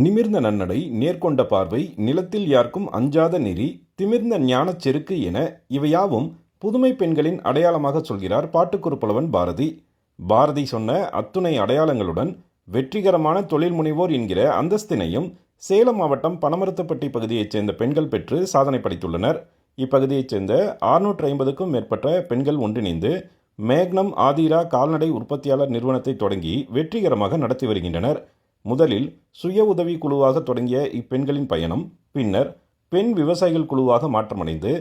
நிமிர்ந்த நன்னடை, நேர்கொண்ட பார்வை, நிலத்தில் யார்க்கும் அஞ்சாத நெறி, திமிர்ந்த ஞானச் செருக்கு என இவையாவும் புதுமை பெண்களின் அடையாளமாக சொல்கிறார் பாட்டுக்குறுப்புலவன் பாரதி. பாரதி சொன்ன அத்துணை அடையாளங்களுடன் வெற்றிகரமான தொழில் முனைவோர் என்கிற அந்தஸ்தினையும் சேலம் மாவட்டம் பனமரத்துப்பட்டி பகுதியைச் சேர்ந்த பெண்கள் பெற்று சாதனை படைத்துள்ளனர். இப்பகுதியைச் சேர்ந்த 650க்கும் மேற்பட்ட பெண்கள் ஒன்றிணைந்து மேக்னம் ஆதிரா கால்நடை உற்பத்தியாளர் நிறுவனத்தை தொடங்கி வெற்றிகரமாக நடத்தி வருகின்றனர். முதலில் சுய உதவி குழுவாக தொடங்கிய இப்பெண்களின் பயணம் பின்னர் பெண் விவசாயிகள் குழுவாக மாற்றமடைந்து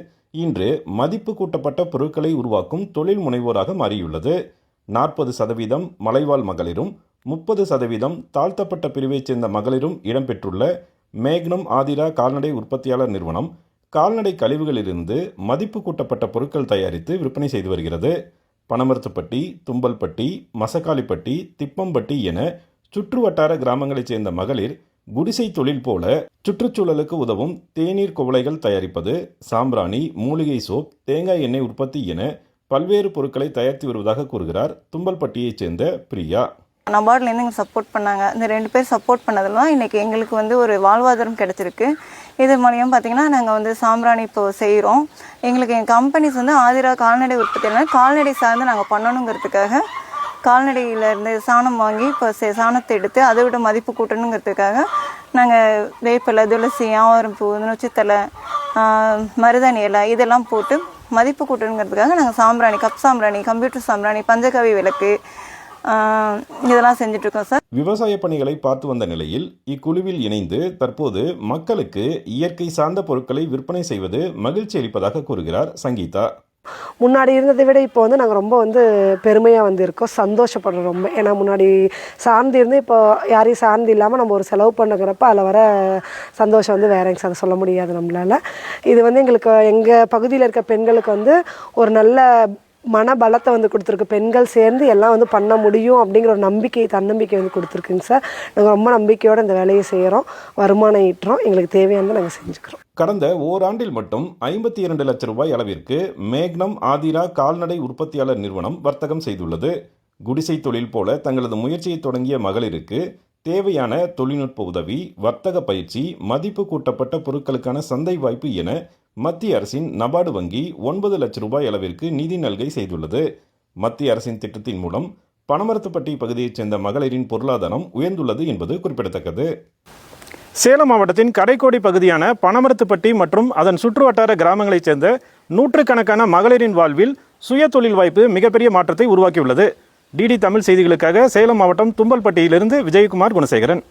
இன்று மதிப்பு கூட்டப்பட்ட பொருட்களை உருவாக்கும் தொழில் முனைவோராக மாறியுள்ளது. 40% மலைவாழ் மகளிரும் 30% தாழ்த்தப்பட்ட பிரிவைச் சேர்ந்த மகளிரும் இடம்பெற்றுள்ள மேக்னம் ஆதிரா கால்நடை உற்பத்தியாளர் நிறுவனம் கால்நடை கழிவுகளிலிருந்து மதிப்பு கூட்டப்பட்ட பொருட்கள் தயாரித்து விற்பனை செய்து வருகிறது. பனமரத்துப்பட்டி, தும்பல்பட்டி, மசக்காளிப்பட்டி, திப்பம்பட்டி என சுற்றுவட்டார கிராமங்களைச் சேர்ந்த மகளிர் குடிசை தொழில் போல சுற்றுச்சூழலுக்கு உதவும் தேநீர் குவளைகள் தயாரிப்பது, சாம்பிராணி, மூலிகை சோப், தேங்காய் எண்ணெய் உற்பத்தி என பல்வேறு பொருட்களை தயாரித்து வருவதாக கூறுகிறார் தும்பல்பட்டியைச் சேர்ந்த பிரியா. நபார்ட்லேருந்து எங்களுக்கு சப்போர்ட் பண்ணாங்க. இந்த 2 பேர் சப்போர்ட் பண்ணதில் தான் இன்றைக்கி எங்களுக்கு ஒரு வாழ்வாதாரம் கிடச்சிருக்கு. இது மூலியம் பார்த்திங்கன்னா நாங்கள் சாம்பிராணி இப்போ செய்கிறோம். எங்களுக்கு எங்கள் கம்பெனிஸ் ஆதிரா கால்நடை உற்பத்தியாளர் கால்நடை சார்ந்து நாங்கள் பண்ணணுங்கிறதுக்காக கால்நடையிலேருந்து சாணம் வாங்கி இப்போ சாணத்தை எடுத்து அதை விட மதிப்பு கூட்டணுங்கிறதுக்காக நாங்கள் வேப்பிலை, துளசி, ஆவாரம்பூ, நொச்சித்தலை, மருதாணி இலை இதெல்லாம் போட்டு மதிப்பு கூட்டணுங்கிறதுக்காக நாங்கள் சாம்பிராணி, கப் சாம்பிராணி, கம்ப்யூட்டர் சாம்பிராணி, பஞ்சகவி விளக்கு இதெல்லாம் செஞ்சுட்ருக்கோம் சார். விவசாய பணிகளை பார்த்து வந்த நிலையில் இக்குழுவில் இணைந்து தற்போது மக்களுக்கு இயற்கை சார்ந்த பொருட்களை விற்பனை செய்வது மகிழ்ச்சி அளிப்பதாக கூறுகிறார் சங்கீதா. முன்னாடி இருந்ததை விட இப்போ நாங்கள் ரொம்ப பெருமையாக இருக்கோம், சந்தோஷப்படுறோம் ரொம்ப. ஏன்னா முன்னாடி சார்ந்து இருந்து இப்போ யாரையும் சார்ந்து இல்லாமல் நம்ம ஒரு செலவு பண்ணுறப்ப அதில் வர சந்தோஷம் வேற எங்க சொல்ல முடியாது நம்மளால். இது எங்களுக்கு எங்கள் பகுதியில் இருக்க பெண்களுக்கு ஒரு நல்ல மனபலத்தை கொடுத்துருக்கு. பெண்கள் சேர்ந்து எல்லாம் பண்ண முடியும் அப்படிங்கிற ஒரு நம்பிக்கை, தன்னம்பிக்கை கொடுத்துருக்குங்க சார். நாங்கள் ரொம்ப நம்பிக்கையோடு இந்த வேலையை செய்கிறோம், வருமானம் ஈட்டுறோம், எங்களுக்கு தேவையானதை நாங்கள் செஞ்சுக்கிறோம். கடந்த ஓராண்டில் மட்டும் 52 லட்சம் ரூபாய் அளவிற்கு மேக்னம் ஆதிரா கால்நடை உற்பத்தியாளர் நிறுவனம் வர்த்தகம் செய்துள்ளது. குடிசை தொழில் போல தங்களது முயற்சியை தொடங்கிய மகளிருக்கு தேவையான தொழில்நுட்ப உதவி, வர்த்தக பயிற்சி, மதிப்பு கூட்டப்பட்ட பொருட்களுக்கான சந்தை வாய்ப்பு என மத்திய அரசின் நபார்டு வங்கி 9 லட்சம் ரூபாய் அளவிற்கு நிதி நல்கை செய்துள்ளது. மத்திய அரசின் திட்டத்தின் மூலம் பனமரத்துப்பட்டி பகுதியைச் சேர்ந்த மகளிரின் பொருளாதாரம் உயர்ந்துள்ளது என்பது குறிப்பிடத்தக்கது. சேலம் மாவட்டத்தின் கடைக்கோடி பகுதியான பனமரத்துப்பட்டி மற்றும் அதன் சுற்றுவட்டார கிராமங்களைச் சேர்ந்த நூற்றுக்கணக்கான மகளிரின் வாழ்வில் சுய தொழில் வாய்ப்பு மிகப்பெரிய மாற்றத்தை உருவாக்கியுள்ளது. டிடி தமிழ் செய்திகளுக்காக சேலம் மாவட்டம் தும்பல்பட்டியிலிருந்து விஜயகுமார் குணசேகரன்.